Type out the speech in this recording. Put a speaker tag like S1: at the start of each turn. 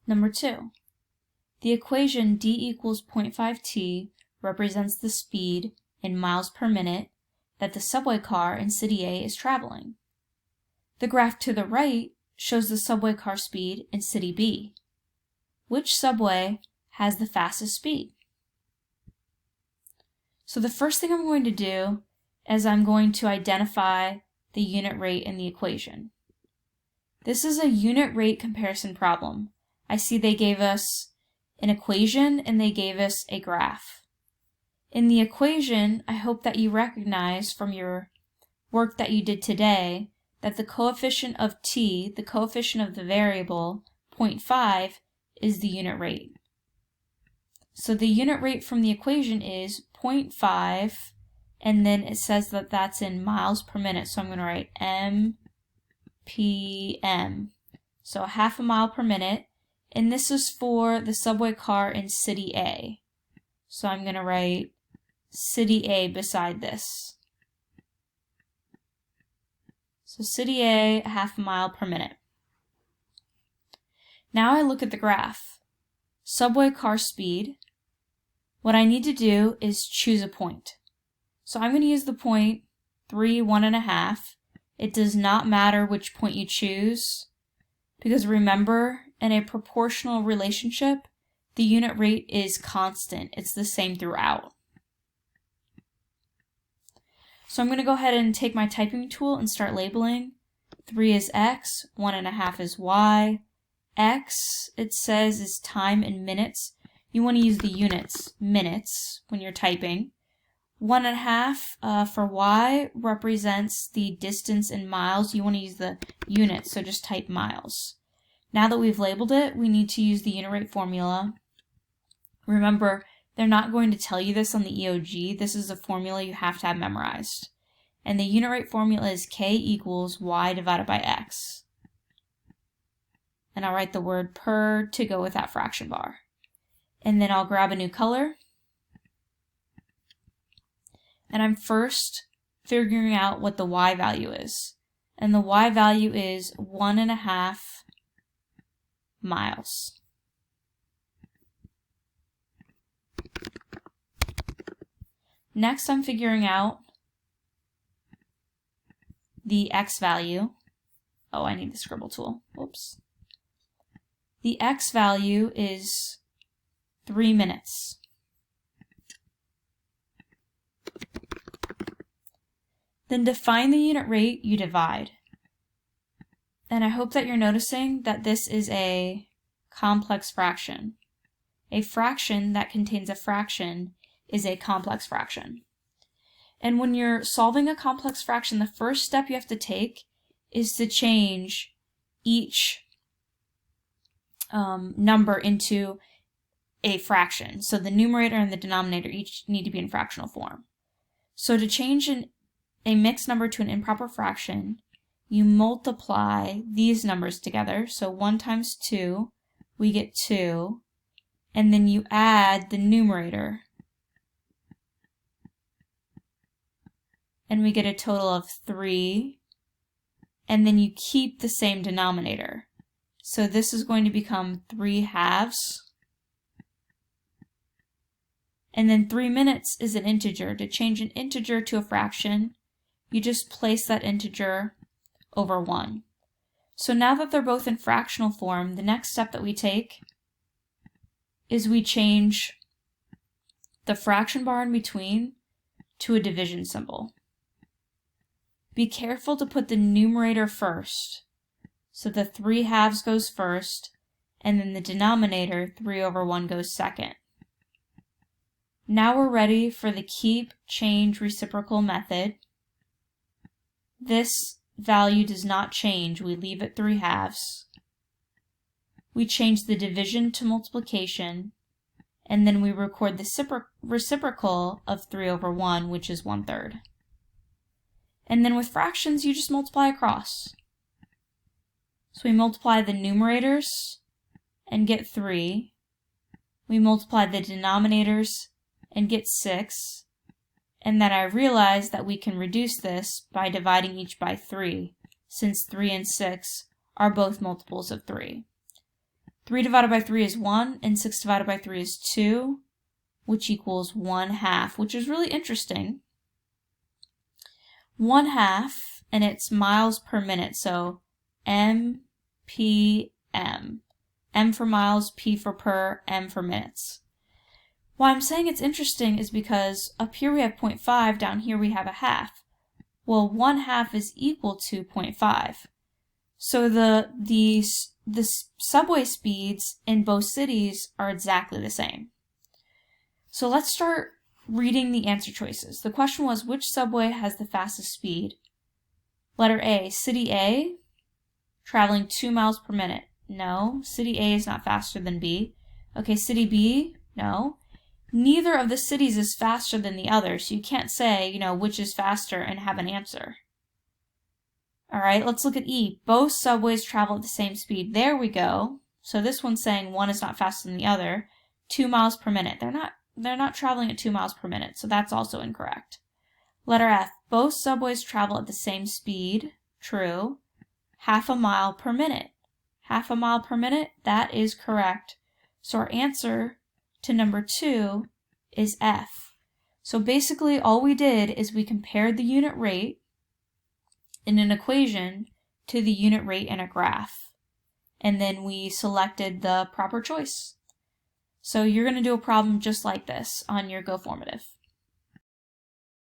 S1: Number 2. The equation d equals 0.5t represents the speed in miles per minute that the subway car in city A is traveling. The graph to the right shows the subway car speed in city B. Which subway has the fastest speed? So the first thing I'm going to do is I'm going to identify the unit rate in the equation. This is a unit rate comparison problem. I see they gave us an equation and they gave us a graph. In the equation, I hope that you recognize from your work that you did today that the coefficient of t, the coefficient of the variable, 0.5, is the unit rate. So the unit rate from the equation is 0.5, and then it says that that's in miles per minute, so I'm going to write mpm. So half a mile per minute, and this is for the subway car in city A. So I'm going to write city A beside this. So city A, half a mile per minute. Now I look at the graph. Subway car speed. What I need to do is choose a point. So I'm going to use the point 3, 1.5. It does not matter which point you choose, because remember, in a proportional relationship, the unit rate is constant. It's the same throughout. So I'm going to go ahead and take my typing tool and start labeling. 3 is x, 1.5 is y. X, it says, is time in minutes. You want to use the units, minutes, when you're typing. 1.5 for y represents the distance in miles. You want to use the units, so just type miles. Now that we've labeled it, we need to use the unit rate formula. Remember, they're not going to tell you this on the EOG. This is a formula you have to have memorized. And the unit rate formula is k equals y divided by x. And I'll write the word per to go with that fraction bar. And then I'll grab a new color. And I'm first figuring out what the y value is. And the y value is 1.5 miles. Next, I'm figuring out the x value. Oh, I need the scribble tool. Whoops. The x value is 3 minutes. Then to find the unit rate, you divide. And I hope that you're noticing that this is a complex fraction. A fraction that contains a fraction is a complex fraction. And when you're solving a complex fraction, the first step you have to take is to change each number into a fraction. So the numerator and the denominator each need to be in fractional form. So to change a mixed number to an improper fraction, you multiply these numbers together. So 1 times 2, we get 2, and then you add the numerator, and we get a total of 3, and then you keep the same denominator. So this is going to become 3 halves. And then 3 minutes is an integer. To change an integer to a fraction, you just place that integer over 1. So now that they're both in fractional form, the next step that we take is we change the fraction bar in between to a division symbol. Be careful to put the numerator first. So the 3 halves goes first, and then the denominator, 3 over 1, goes second. Now we're ready for the keep, change, reciprocal method. This value does not change. We leave it 3 halves. We change the division to multiplication, and then we record the reciprocal of 3 over 1, which is 1/3. And then with fractions, you just multiply across. So we multiply the numerators and get 3. We multiply the denominators and get 6. And then I realized that we can reduce this by dividing each by 3, since 3 and 6 are both multiples of 3. 3 divided by 3 is 1, and 6 divided by 3 is 2, which equals 1/2, which is really interesting. 1/2, and it's miles per minute, so MPM. M for miles, P for per, M for minutes. Why I'm saying it's interesting is because up here we have 0.5, down here we have a half. Well, 1/2 is equal to 0.5. So the subway speeds in both cities are exactly the same. So let's start reading the answer choices. The question was, which subway has the fastest speed? Letter A, City A, traveling 2 miles per minute. No, City A is not faster than B. Okay, City B, no. Neither of the cities is faster than the other, so you can't say, which is faster and have an answer. All right, let's look at E. Both subways travel at the same speed. There we go. So this one's saying one is not faster than the other. 2 miles per minute. They're not traveling at 2 miles per minute, so that's also incorrect. Letter F. Both subways travel at the same speed. True. 1/2 mile per minute. 1/2 mile per minute, that is correct. So our answer to number 2 is F. So basically all we did is we compared the unit rate in an equation to the unit rate in a graph. And then we selected the proper choice. So you're going to do a problem just like this on your Go Formative.